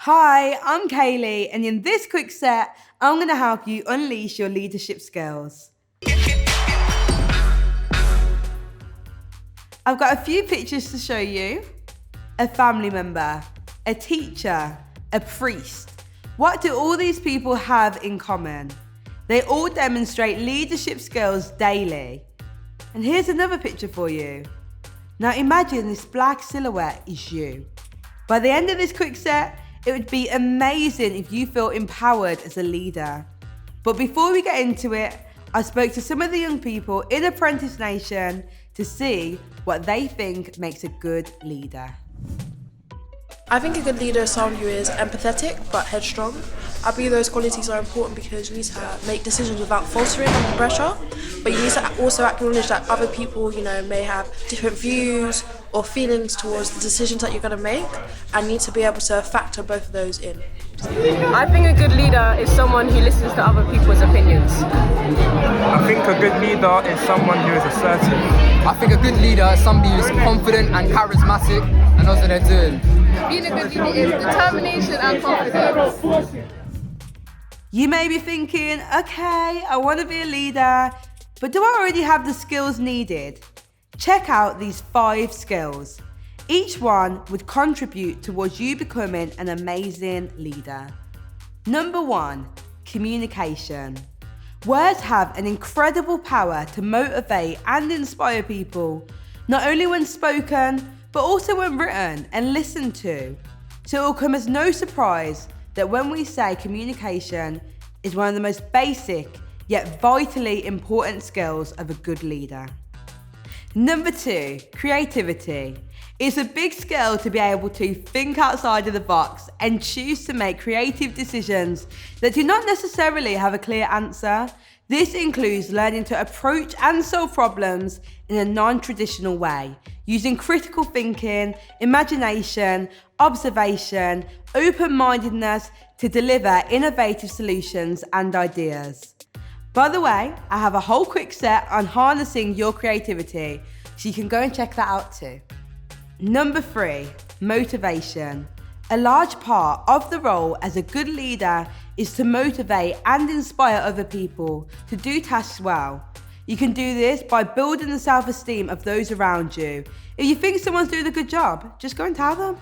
Hi, I'm Kaylee, and in this quick set, I'm going to help you unleash your leadership skills. I've got a few pictures to show you. A family member, a teacher, a priest. What do all these people have in common? They all demonstrate leadership skills daily. And here's another picture for you. Now imagine this black silhouette is you. By the end of this quick set, it would be amazing if you feel empowered as a leader. But before we get into it, I spoke to some of the young people in Apprentice Nation to see what they think makes a good leader. I think a good leader is someone who is empathetic but headstrong. I believe those qualities are important because you need to make decisions without faltering under pressure, but you need to also acknowledge that other people, may have different views or feelings towards the decisions that you're going to make, and you need to be able to factor both of those in. I think a good leader is someone who listens to other people's opinions. I think a good leader is someone who is assertive. I think a good leader is somebody who's confident and charismatic and knows what they're doing. Being a good leader is determination and confidence. You may be thinking, okay, I want to be a leader, but do I already have the skills needed? Check out these 5 skills. Each one would contribute towards you becoming an amazing leader. Number 1, communication. Words have an incredible power to motivate and inspire people, not only when spoken, but also when written and listened to. So it will come as no surprise that when we say communication is one of the most basic yet vitally important skills of a good leader. Number 2, creativity. It's a big skill to be able to think outside of the box and choose to make creative decisions that do not necessarily have a clear answer. This includes learning to approach and solve problems in a non-traditional way, using critical thinking, imagination, observation, open-mindedness to deliver innovative solutions and ideas. By the way, I have a whole quick set on harnessing your creativity, so you can go and check that out too. Number 3, motivation. A large part of the role as a good leader is to motivate and inspire other people to do tasks well. You can do this by building the self-esteem of those around you. If you think someone's doing a good job, just go and tell them.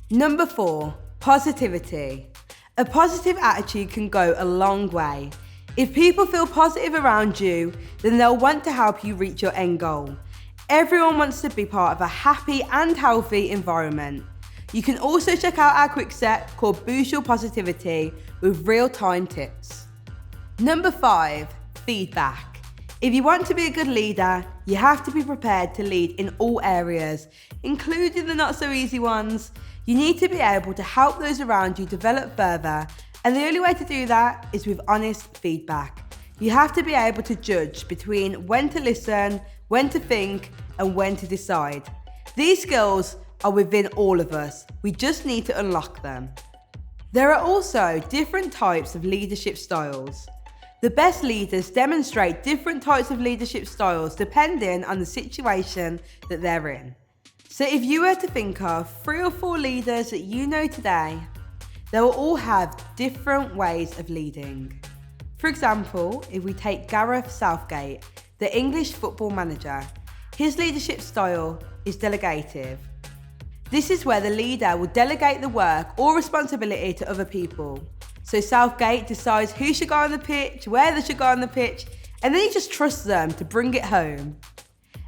Number 4, positivity. A positive attitude can go a long way. If people feel positive around you, then they'll want to help you reach your end goal. Everyone wants to be part of a happy and healthy environment. You can also check out our quick set called Boost Your Positivity with real-time tips. Number 5, feedback. If you want to be a good leader, you have to be prepared to lead in all areas, including the not so easy ones. You need to be able to help those around you develop further, and the only way to do that is with honest feedback. You have to be able to judge between when to listen, when to think, and when to decide. These skills are within all of us. We just need to unlock them. There are also different types of leadership styles. The best leaders demonstrate different types of leadership styles depending on the situation that they're in. So if you were to think of 3 or 4 leaders that you know today, they will all have different ways of leading. For example, if we take Gareth Southgate, the English football manager, his leadership style is delegative. This is where the leader will delegate the work or responsibility to other people. So Southgate decides who should go on the pitch, where they should go on the pitch, and then he just trusts them to bring it home.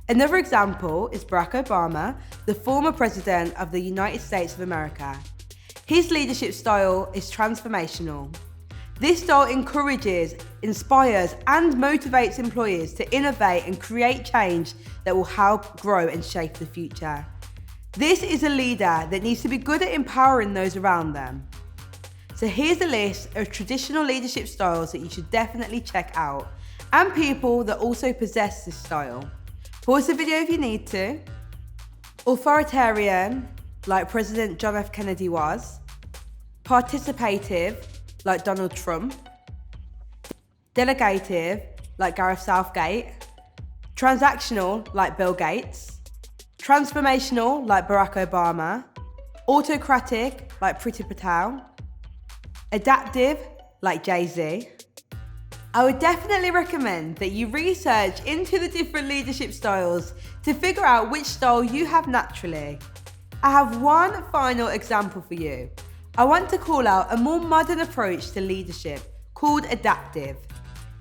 Another example is Barack Obama, the former president of the United States of America. His leadership style is transformational. This style encourages, inspires, and motivates employees to innovate and create change that will help grow and shape the future. This is a leader that needs to be good at empowering those around them. So here's a list of traditional leadership styles that you should definitely check out, and people that also possess this style. Pause the video if you need to. Authoritarian, like President John F. Kennedy was. Participative, like Donald Trump. Delegative, like Gareth Southgate. Transactional, like Bill Gates. Transformational, like Barack Obama. autocratic, like Priti Patel, adaptive, like Jay-Z. I would definitely recommend that you research into the different leadership styles to figure out which style you have naturally. I have one final example for you. I want to call out a more modern approach to leadership called adaptive.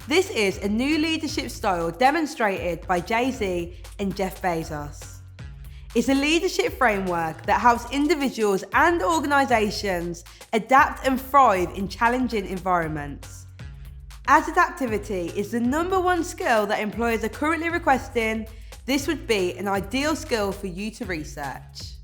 This is a new leadership style demonstrated by Jay-Z and Jeff Bezos. It's a leadership framework that helps individuals and organizations adapt and thrive in challenging environments. As adaptivity is the number one skill that employers are currently requesting, this would be an ideal skill for you to research.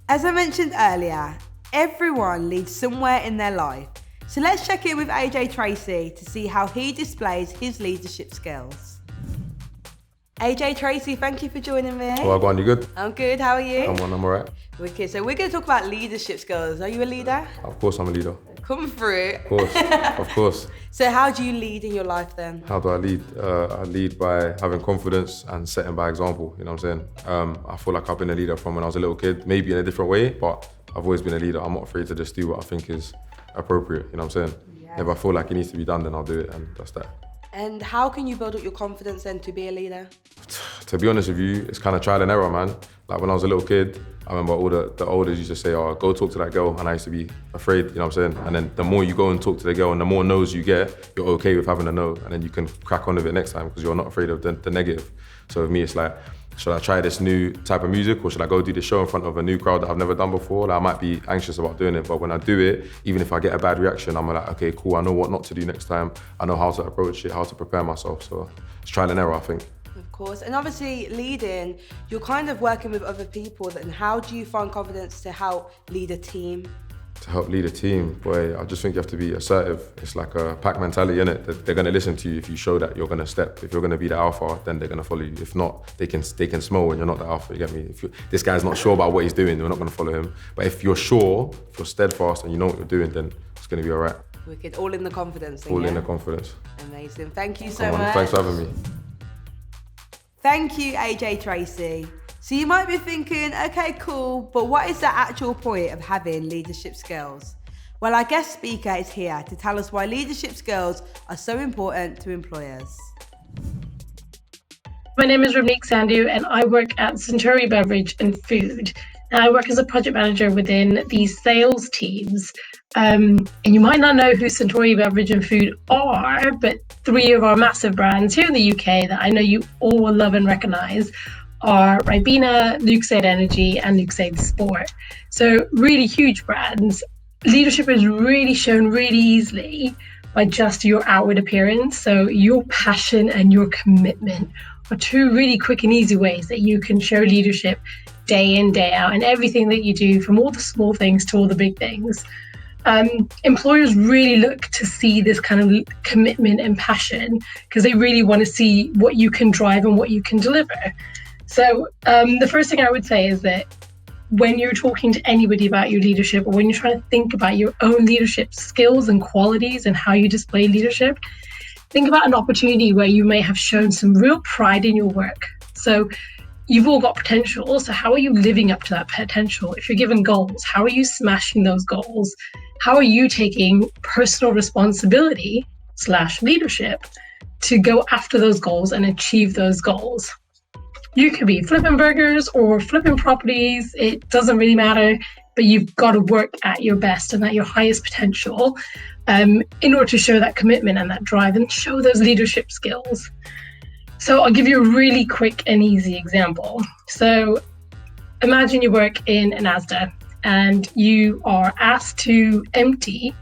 As I mentioned earlier, everyone leads somewhere in their life. So let's check in with AJ Tracey to see how he displays his leadership skills. AJ Tracey, thank you for joining me. Well, go on, you good? I'm good, how are you? I'm alright. Wicked. So we're going to talk about leadership skills. Are you a leader? Of course I'm a leader. Come through. Of course, of course. So how do you lead in your life then? How do I lead? I lead by having confidence and setting by example, you know what I'm saying? I feel like I've been a leader from when I was a little kid, maybe in a different way, but I've always been a leader. I'm not afraid to just do what I think is appropriate, you know what I'm saying? Yeah. If I feel like it needs to be done, then I'll do it, and that's that. And how can you build up your confidence then to be a leader? To be honest with you, it's kind of trial and error, man. Like when I was a little kid, I remember all the elders used to say, oh, go talk to that girl, and I used to be afraid, you know what I'm saying? And then the more you go and talk to the girl and the more no's you get, you're okay with having a no, and then you can crack on with it next time because you're not afraid of the negative. So with me, it's like, should I try this new type of music or should I go do this show in front of a new crowd that I've never done before? Like, I might be anxious about doing it, but when I do it, even if I get a bad reaction, I'm like, okay, cool, I know what not to do next time. I know how to approach it, how to prepare myself. So it's trial and error, I think. Of course, and obviously leading, you're kind of working with other people, and how do you find confidence to help lead a team? To help lead a team, boy, I just think you have to be assertive. It's like a pack mentality, innit? They're gonna listen to you if you show that you're gonna step. If you're gonna be the alpha, then they're gonna follow you. If not, they can smell when you're not the alpha, you get me? If this guy's not sure about what he's doing, we're not gonna follow him. But if you're sure, if you're steadfast and you know what you're doing, then it's gonna be all right. Wicked, all in the confidence thing, All yeah? in the confidence. Amazing, thank you so Come on, much. thanks for having me. Thank you, AJ Tracey. So you might be thinking, okay, cool, but what is the actual point of having leadership skills? Well, our guest speaker is here to tell us why leadership skills are so important to employers. My name is Ramneek Sandhu and I work at Suntory Beverage and Food. And I work as a project manager within the sales teams. And you might not know who Suntory Beverage and Food are, but three of our massive brands here in the UK that I know you all will love and recognise are Ribena, Lucozade Energy and Lucozade Sport. So really huge brands. Leadership is really shown really easily by just your outward appearance. So your passion and your commitment are two really quick and easy ways that you can show leadership day in, day out, and everything that you do, from all the small things to all the big things. Employers really look to see this kind of commitment and passion because they really want to see what you can drive and what you can deliver. So the first thing I would say is that when you're talking to anybody about your leadership, or when you're trying to think about your own leadership skills and qualities and how you display leadership, think about an opportunity where you may have shown some real pride in your work. So you've all got potential. So how are you living up to that potential? If you're given goals, how are you smashing those goals? How are you taking personal responsibility / leadership to go after those goals and achieve those goals? You could be flipping burgers or flipping properties. It doesn't really matter, but you've got to work at your best and at your highest potential in order to show that commitment and that drive and show those leadership skills. So I'll give you a really quick and easy example. So imagine you work in an Asda and you are asked to empty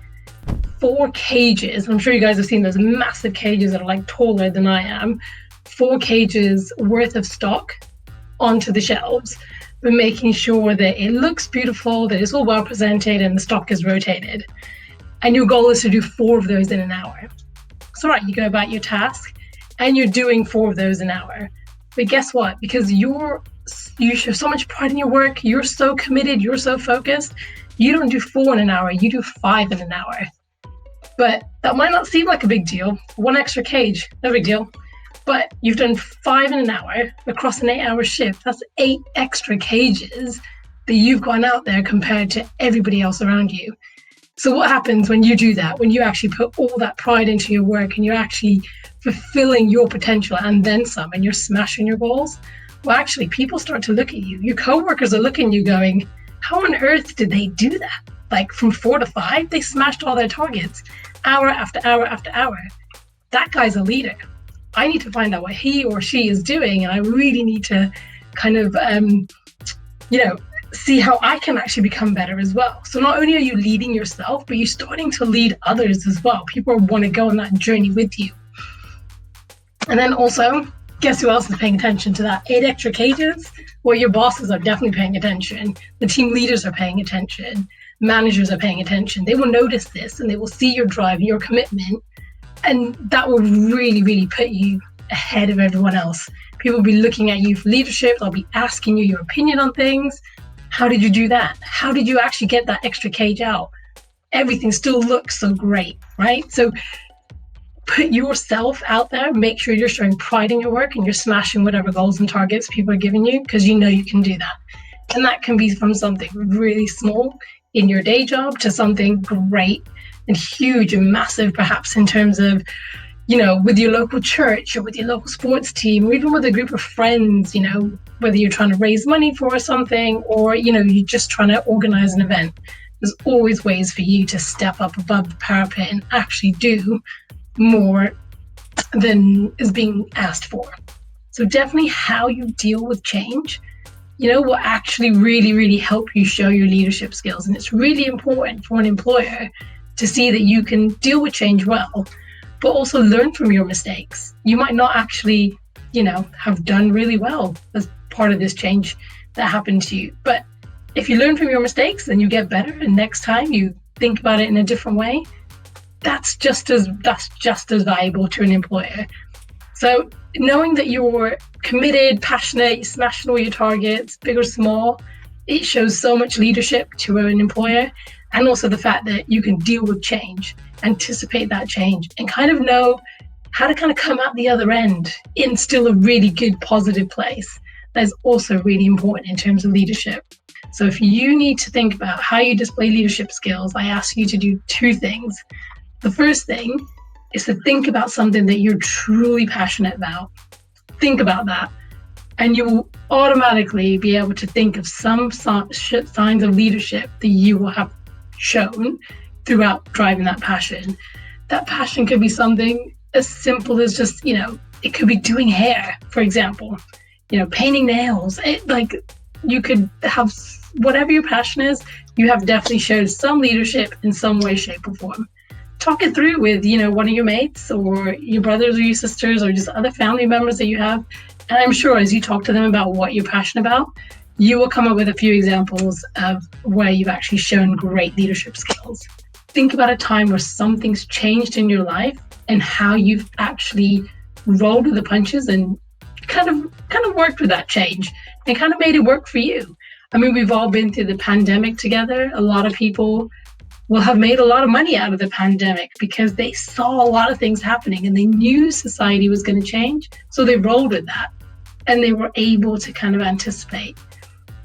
4 cages. I'm sure you guys have seen those massive cages that are like taller than I am. 4 cages worth of stock onto the shelves, but making sure that it looks beautiful, that it's all well presented and the stock is rotated. And your goal is to do 4 of those in an hour. So right, you go about your task and you're doing 4 of those an hour. But guess what? Because you show so much pride in your work, you're so committed, you're so focused, you don't do 4 in an hour, you do 5 in an hour. But that might not seem like a big deal. 1 extra cage, no big deal. But you've done 5 in an hour across an 8-hour shift. That's 8 extra cages that you've gone out there compared to everybody else around you. So what happens when you do that, when you actually put all that pride into your work and you're actually fulfilling your potential and then some, and you're smashing your goals? Well, actually, people start to look at you. Your coworkers are looking at you going, how on earth did they do that? Like from 4 to 5, they smashed all their targets, hour after hour after hour. That guy's a leader. I need to find out what he or she is doing, and I really need to kind of, see how I can actually become better as well. So not only are you leading yourself, but you're starting to lead others as well. People want to go on that journey with you. And then also, guess who else is paying attention to that? 8 extra cages? Well, your bosses are definitely paying attention. The team leaders are paying attention. Managers are paying attention. They will notice this and they will see your drive, your commitment. And that will really, really put you ahead of everyone else. People will be looking at you for leadership. They'll be asking you your opinion on things. How did you do that? How did you actually get that extra cage out? Everything still looks so great, right? So put yourself out there, make sure you're showing pride in your work and you're smashing whatever goals and targets people are giving you, because you know you can do that. And that can be from something really small in your day job to something great and huge and massive, perhaps in terms of, with your local church or with your local sports team, or even with a group of friends, whether you're trying to raise money for something or, you're just trying to organize an event. There's always ways for you to step up above the parapet and actually do more than is being asked for. So definitely how you deal with change, will actually really, really help you show your leadership skills. And it's really important for an employer to see that you can deal with change well, but also learn from your mistakes. You might not actually, have done really well as part of this change that happened to you. But if you learn from your mistakes, then you get better. And next time you think about it in a different way, that's just as valuable to an employer. So knowing that you're committed, passionate, you're smashing all your targets, big or small, it shows so much leadership to an employer. And also the fact that you can deal with change, anticipate that change, and kind of know how to kind of come out the other end in still a really good, positive place. That is also really important in terms of leadership. So if you need to think about how you display leadership skills, I ask you to do 2 things. The first thing is to think about something that you're truly passionate about. Think about that. And you will automatically be able to think of some signs of leadership that you will have shown throughout driving that passion. That passion could be something as simple as just, it could be doing hair, for example, painting nails. You could have whatever your passion is, you have definitely showed some leadership in some way, shape, or form. Talk it through with, one of your mates or your brothers or your sisters or just other family members that you have. And I'm sure as you talk to them about what you're passionate about, you will come up with a few examples of where you've actually shown great leadership skills. Think about a time where something's changed in your life and how you've actually rolled with the punches and kind of worked with that change and kind of made it work for you. I mean, we've all been through the pandemic together. A lot of people will have made a lot of money out of the pandemic because they saw a lot of things happening and they knew society was going to change. So they rolled with that and they were able to kind of anticipate.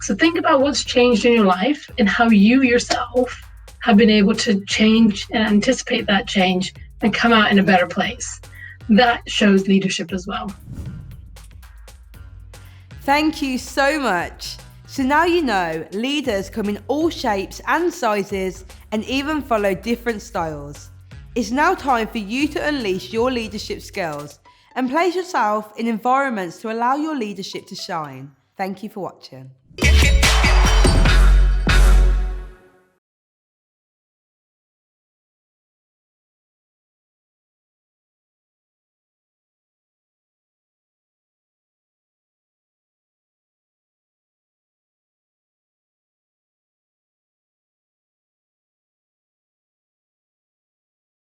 So think about what's changed in your life and how you yourself have been able to change and anticipate that change and come out in a better place. That shows leadership as well. Thank you so much. So now you know leaders come in all shapes and sizes and even follow different styles. It's now time for you to unleash your leadership skills and place yourself in environments to allow your leadership to shine. Thank you for watching.